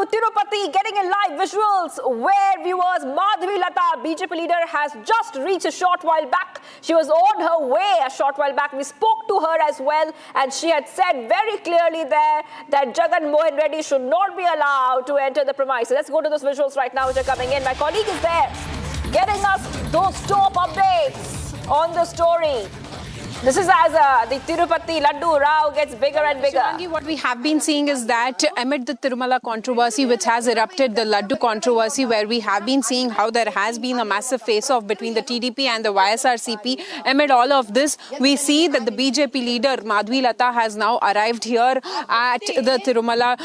Tirupati, getting in live visuals where viewers Madhvi Lata, BJP leader, has just reached a short while back. She was on her way a short while back. We spoke to her as well, and she had said very clearly there that Jagan Mohan Reddy should not be allowed to enter the premises. Let's go to those visuals right now which are coming in. My colleague is there getting us those top updates on the story. This is as the Tirupati Laddu Rao gets bigger and bigger. Shivangi, what we have been seeing is that amid the Tirumala controversy which has erupted, the Laddu controversy, where we have been seeing how there has been a massive face-off between the TDP and the YSRCP. Amid all of this, we see that the BJP leader Madhvi Lata has now arrived here at the Tirumala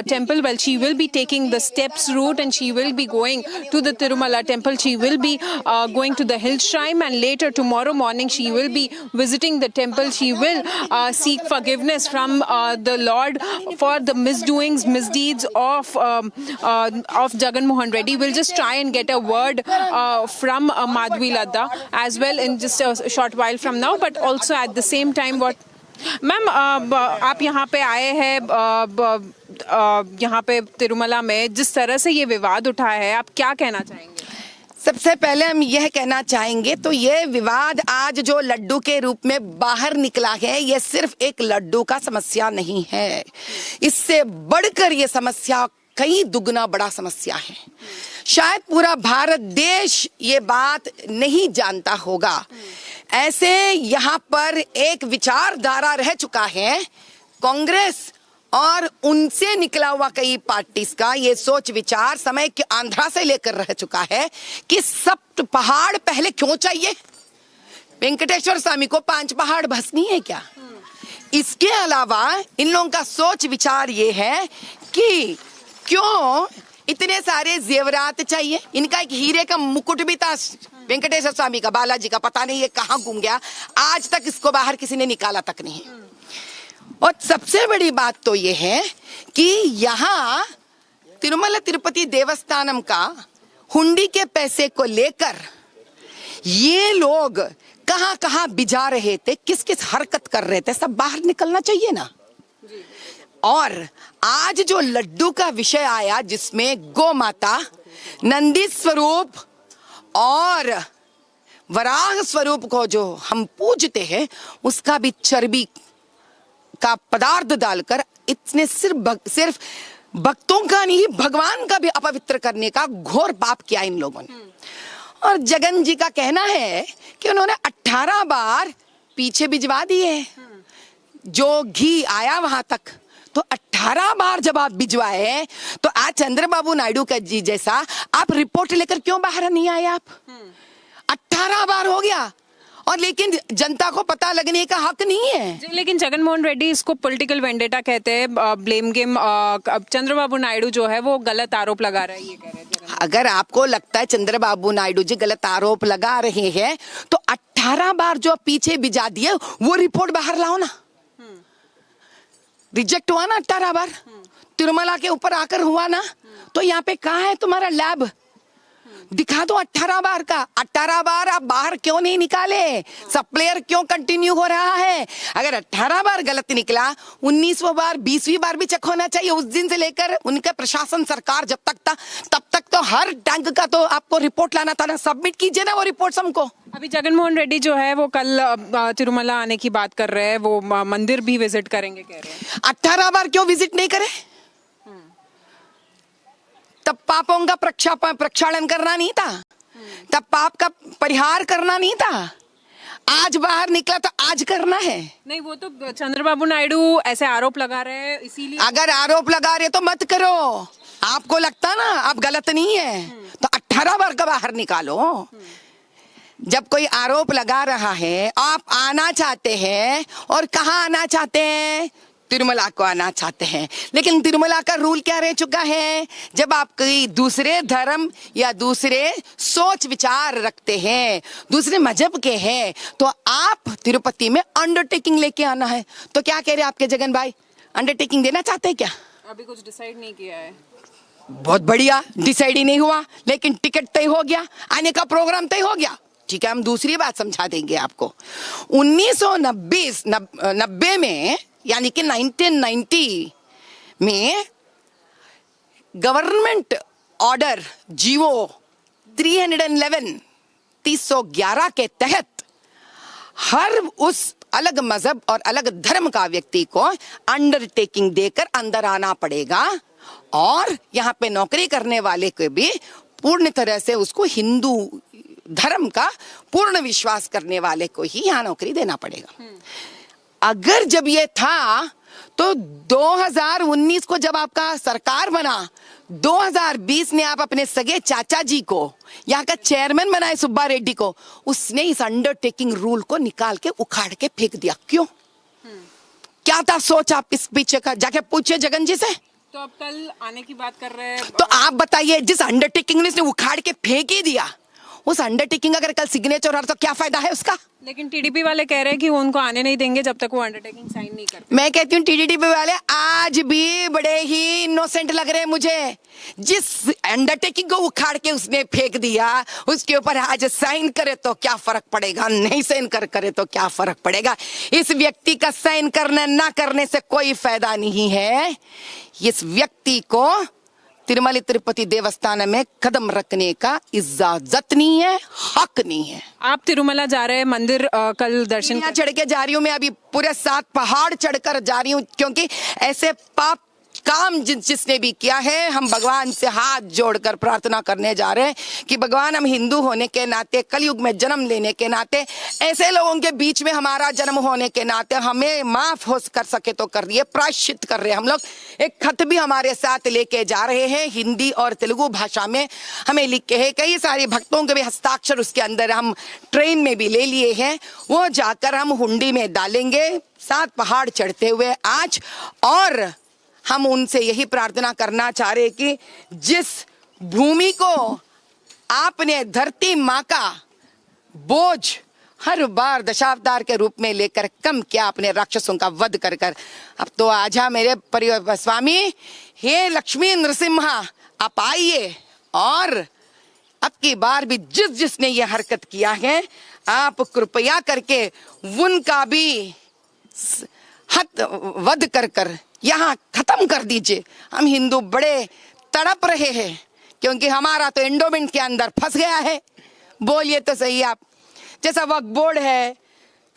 temple. Well, she will be taking the steps route and she will be going to the Tirumala temple. She will be going to the hill shrine, and later tomorrow morning she will be visiting the temple. She will seek forgiveness from the Lord for the misdoings, misdeeds of Jagan Mohan Reddy. We'll just try and get a word from Madhvi Lata as well in just a short while from now, but also at the same time what ma'am आप यहाँ पे आए हैं यहाँ पे तिरुमला में, जिस तरह से ये विवाद उठा है, आप क्या कहना चाहेंगे? सबसे पहले हम यह कहना चाहेंगे तो ये विवाद आज जो लड्डू के रूप में बाहर निकला है, ये सिर्फ एक लड्डू का समस्या नहीं है, इससे बढ़कर ये समस्या कई दुगना बड़ा समस्या है। शायद पूरा भारत देश ये बात नहीं जानता होगा। ऐसे यहाँ पर एक विचारधारा रह चुका है, कांग्रेस और उनसे निकला हुआ कई पार्टीज का ये सोच विचार समय के आंध्रा से लेकर रह चुका है कि सप्त पहाड़ पहले क्यों चाहिए? वेंकटेश्वर स्वामी को 5 पहाड़ बस नहीं है क्या? इसके अलावा इन लोगों का सोच विचार ये है कि क्यों इतने सारे जेवरात चाहिए? इनका एक हीरे का मुकुट भी था वेंकटेश्वर स्वामी का, बालाजी का, पता नहीं ये कहाँ गुम गया, आज तक इसको बाहर किसी ने निकाला तक नहीं। और सबसे बड़ी बात तो ये है कि यहाँ तिरुमला तिरुपति देवस्थानम का हुंडी के पैसे को लेकर ये लोग कहाँ कहाँ बिजा रहे थे, किस किस हरकत कर रहे थे, सब बाहर निकलना चाहिए ना। और आज जो लड्डू का विषय आया जिसमें गौ माता, नंदी स्वरूप और वराह स्वरूप को जो हम पूजते हैं, उसका भी चर्बी का पदार्थ डालकर इतने सिर्फ भक्तों का नहीं भगवान का भी अपवित्र करने का घोर पाप किया इन लोगों ने। और जगन जी का कहना है कि उन्होंने 18 बार पीछे भिजवा दिए जो घी आया वहां तक, तो 18 बार जब आप भिजवाए तो आज चंद्रबाबू नायडू का जी जैसा आप रिपोर्ट लेकर क्यों बाहर नहीं आए? आप 18 बार हो गया और लेकिन जनता को पता लगने का हक नहीं है। लेकिन जगन मोहन रेड्डी इसको पॉलिटिकल वेंडेटा कहते हैं, ब्लेम गेम। चंद्रबाबू नायडू जो है वो गलत आरोप लगा रहा है, ये कह रहे हैं। अगर आपको लगता है चंद्रबाबू नायडू जी गलत आरोप लगा रहे हैं तो 18 बार जो पीछे भिजा दिए वो रिपोर्ट बाहर लाओ ना। रिजेक्ट हुआ ना 18 बार, तिरुमला के ऊपर आकर हुआ ना, तो यहाँ पे कहाँ है तुम्हारा लैब? दिखा दो 18 बार का। 18 बार आप बाहर क्यों नहीं निकाले? सप्लायर क्यों कंटिन्यू हो रहा है? अगर 18 बार गलत निकला, 19वीं बार 20वीं बार भी चेक होना चाहिए। उस दिन से लेकर उनका प्रशासन सरकार जब तक था तब तक तो हर टैंक का तो आपको रिपोर्ट लाना था ना, सबमिट कीजिए ना वो रिपोर्ट हमको। अभी जगन मोहन रेड्डी जो है वो कल तिरुमला आने की बात कर रहे हैं, वो मंदिर भी विजिट करेंगे कह रहे हैं। 18 बार क्यों विजिट नहीं करे? तब पापों का प्रक्षालन करना नहीं था, तब पाप का परिहार करना नहीं था। आज बाहर निकला तो आज करना है। नहीं, वो तो चंद्रबाबू नायडू ऐसे आरोप लगा रहे हैं, इसीलिए। अगर आरोप लगा रहे तो मत करो। आपको लगता ना आप गलत नहीं है तो 18 बार का बाहर निकालो। जब कोई आरोप लगा रहा है, आप आना चाहते हैं और कहाँ आना चाहते हैं? तिरुमला को आना चाहते हैं, लेकिन तिरुमला का रूल क्या रह चुका है? जब आप कोई दूसरे धर्म या दूसरे सोच विचार रखते हैं, दूसरे मजहब के हैं, तो आप तिरुपति में अंडरटेकिंग लेके आना है। तो क्या कह रहे आपके जगन भाई, अंडरटेकिंग देना चाहते हैं क्या? अभी कुछ डिसाइड नहीं किया है। बहुत बढ़िया, डिसाइड ही नहीं हुआ लेकिन टिकट तय हो गया, आने का प्रोग्राम तय हो गया। ठीक है, हम दूसरी बात समझा देंगे आपको। 1990 में यानी कि 1990 में गवर्नमेंट ऑर्डर जीवो 311 के तहत हर उस अलग मजहब और अलग धर्म का व्यक्ति को अंडरटेकिंग देकर अंदर आना पड़ेगा और यहाँ पे नौकरी करने वाले को भी पूर्ण तरह से उसको हिंदू धर्म का पूर्ण विश्वास करने वाले को ही यहाँ नौकरी देना पड़ेगा। अगर जब ये था तो 2019 को जब आपका सरकार बना, 2020 में आप अपने सगे चाचा जी को यहाँ का चेयरमैन बनाए सुब्बा रेड्डी को, उसने इस अंडरटेकिंग रूल को निकाल के उखाड़ के फेंक दिया। क्यों? क्या था सोच आप इस पीछे का? जाके पूछिए जगन जी से। तो अब कल आने की बात कर रहे हैं, तो आप बताइए, जिस अंडरटेकिंग ने इसने उखाड़ के फेंक ही दिया, उस अंडरटेकिंग अगर कल सिग्नेचर हो तो क्या फायदा है उसका? लेकिन टीडीपी वाले कह रहे हैं कि वो उनको आने नहीं देंगे जब तक वो अंडरटेकिंग साइन नहीं करते। मैं कहती हूँ टीडीपी वाले आज भी बड़े ही इनोसेंट लग रहे हैं मुझे। जिस अंडरटेकिंग को उखाड़ के उसने फेंक दिया, उसके ऊपर आज साइन करे तो क्या फर्क पड़ेगा, नहीं साइन करे तो क्या फर्क पड़ेगा? इस व्यक्ति का साइन करने ना करने से कोई फायदा नहीं है। इस व्यक्ति को तिरुमला तिरुपति देवस्थान में कदम रखने का इजाजत नहीं है, हक नहीं है। आप तिरुमला जा रहे हैं मंदिर कल दर्शन यहाँ चढ़ के जा रही हूँ मैं, अभी पूरे 7 पहाड़ चढ़कर जा रही हूँ, क्योंकि ऐसे पाप काम जिसने भी किया है, हम भगवान से हाथ जोड़कर प्रार्थना करने जा रहे हैं कि भगवान, हम हिंदू होने के नाते, कलयुग में जन्म लेने के नाते, ऐसे लोगों के बीच में हमारा जन्म होने के नाते हमें माफ हो कर सके तो कर दिए, प्रायश्चित कर रहे हैं। हम लोग एक खत भी हमारे साथ लेके जा रहे हैं, हिंदी और तेलुगु भाषा में हमें लिख के है, कई सारे भक्तों के भी हस्ताक्षर उसके अंदर हम ट्रेन में भी ले लिए हैं, वो जाकर हम हुंडी में डालेंगे 7 पहाड़ चढ़ते हुए आज। और हम उनसे यही प्रार्थना करना चाह रहे कि जिस भूमि को आपने धरती माँ का बोझ हर बार दशावतार के रूप में लेकर कम किया, अपने राक्षसों का वध कर कर, अब तो आजा मेरे परिवार स्वामी, हे लक्ष्मी नृसिम्हा, आप आइए और अब की बार भी जिसने ये हरकत किया है, आप कृपया करके उनका भी हद वध कर कर यहाँ खत्म कर दीजिए। हम हिंदू बड़े तड़प रहे हैं क्योंकि हमारा तो एंडोमेंट के अंदर फंस गया है। बोलिए तो सही आप, जैसा वक्फ बोर्ड है,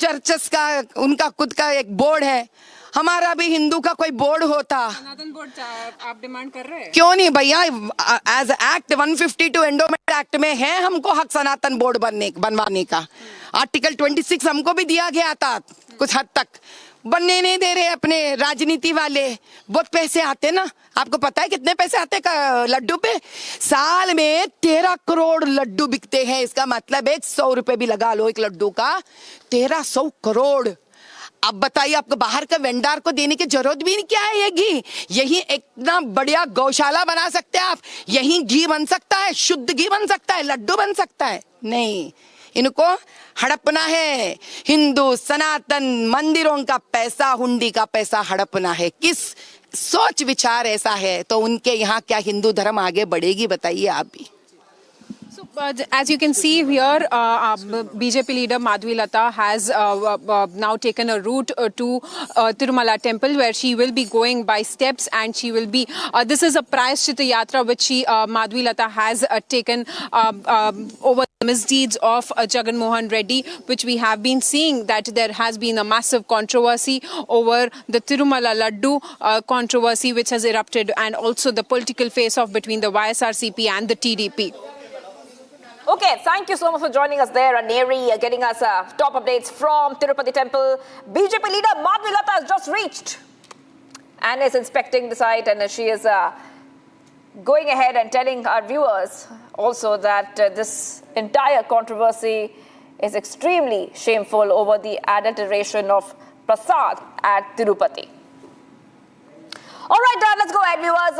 चर्चेस का उनका खुद का एक बोर्ड है, हमारा भी हिंदू का कोई बोर्ड होता। सनातन बोर्ड आप डिमांड कर रहे हैं? क्यों नहीं भैया, एज एक्ट 152 एंडोमेंट एक्ट में है हमको हक सनातन बोर्ड बनवाने का। आर्टिकल 26 हमको भी दिया गया था, कुछ हद तक बनने नहीं दे रहे अपने राजनीति वाले। बहुत पैसे आते ना, आपको पता है कितने पैसे आते लड्डू पे? साल में 13 करोड़ लड्डू बिकते हैं। इसका मतलब 100 रुपए भी लगा लो एक लड्डू का, 1300 करोड़। अब बताइए, आपको बाहर का वेंडर को देने की जरूरत भी नहीं, क्या है ये घी? यही इतना बढ़िया गौशाला बना सकते हैं आप, यही घी बन सकता है, शुद्ध घी बन सकता है, लड्डू बन सकता है। नहीं, इनको हड़पना है। हिंदू सनातन मंदिरों का पैसा, हुंडी का पैसा हड़पना है। किस सोच विचार ऐसा है तो उनके यहाँ क्या हिंदू धर्म आगे बढ़ेगी? बताइए आप भी। So, as you can see here, BJP leader Madhvi Lata has now taken a route to Tirumala temple, where she will be going by steps, and she will be. This is a Prayashchita Yatra which Madhvi Lata has taken over the misdeeds of Jagan Mohan Reddy, which we have been seeing that there has been a massive controversy over the Tirumala Laddu controversy which has erupted, and also the political face-off between the YSRCP and the TDP. Okay, thank you so much for joining us there, Neri, getting us top updates from Tirupati Temple. BJP leader Madhvi Lata has just reached and is inspecting the site, and she is going ahead and telling our viewers also that this entire controversy is extremely shameful over the adulteration of prasad at Tirupati. All right, let's go ahead, viewers.